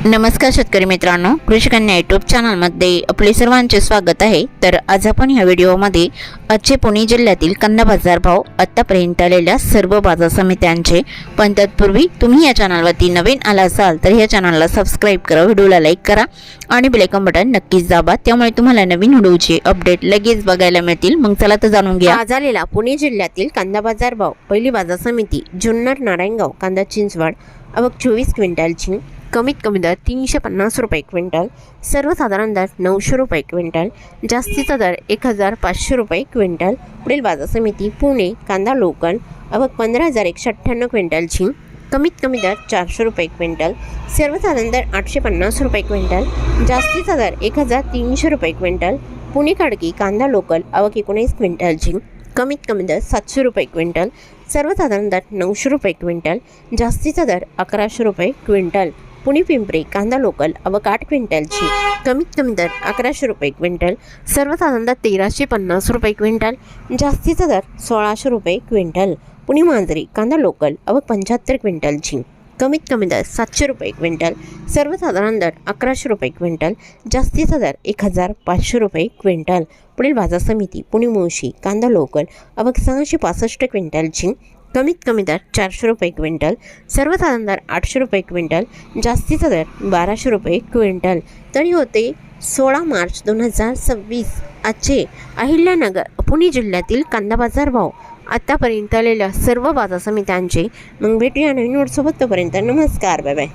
नमस्कार शेतकरी मित्रांनो, कृषी कन्या यूट्यूब चॅनलमध्ये आपले सर्वांचे स्वागत आहे। तर आज आपण या व्हिडिओमध्ये आजचे पुणे जिल्ह्यातील कांदा बाजार भाव आतापर्यंत आलेल्या सर्व बाजार समित्यांचे, पण तत्पूर्वी तुम्ही या चॅनलवरती नवीन आला असाल तर या चॅनलला सबस्क्राइब करा, व्हिडिओला लाईक करा आणि बेल आयकॉन बटन नक्कीच दाबा, त्यामुळे तुम्हाला नवीन व्हिडिओचे अपडेट लगेच बघायला मिळतील। मग चला तर जाणून घ्या आज आलेला पुणे जिल्ह्यातील कांदा बाजार भाव। पहिली बाजार समिती जुन्नर नारायणगाव कांदा चिंचवड, आवक 24 क्विंटलची। कमीत कमी दर 350 रुपये क्विंटल, सर्वसाधारण दर 900 रुपये क्विंटल, जास्तीचा दर 1500 रुपये क्विंटल। पुढील बाजार समिती पुणे कांदा लोकल, आवक 15,198 क्विंटलची। कमीत कमी दर 400 रुपये क्विंटल, सर्वसाधारण दर 850 रुपये क्विंटल, जास्तीचा दर 1300 रुपये क्विंटल। पुणे खडकी कांदा लोकल, आवक 19 क्विंटलची। कमीत कमी दर 700 रुपये क्विंटल, सर्वसाधारण दर 900 रुपये क्विंटल, जास्तीचा दर 1100 रुपये क्विंटल। पुणे पिंपरी कांदा लोकल, आवक 8 क्विंटलची। कमीत कमी दर 1100 रुपये क्विंटल, सर्वसाधारण दर 1350 रुपये क्विंटल, जास्तीचा दर 1600 रुपये क्विंटल। पुणे मांजरी कांदा लोकल, आवक 75 क्विंटलची। कमीत कमी दर 700 रुपये क्विंटल, सर्वसाधारण दर 1100 रुपये क्विंटल, जास्तीचा दर 1500 रुपये क्विंटल। पुढील बाजार समिती पुणे मुळशी कांदा लोकल, आवक 665 क्विंटलची। कमीत कमी दर 400 रुपये क्विंटल, सर्वसाधारण दर 800 रुपये क्विंटल, जास्तीचा दर 1200 रुपये क्विंटल। तरी होते 16 मार्च 2026 आजचे अहिल्यानगर पुणे जिल्ह्यातील कांदा बाजार भाव आतापर्यंत आलेल्या सर्व बाजार समित्यांचे। मग भेटूया नवीन नोटसोबत, तोपर्यंत नमस्कार, बाय बाय।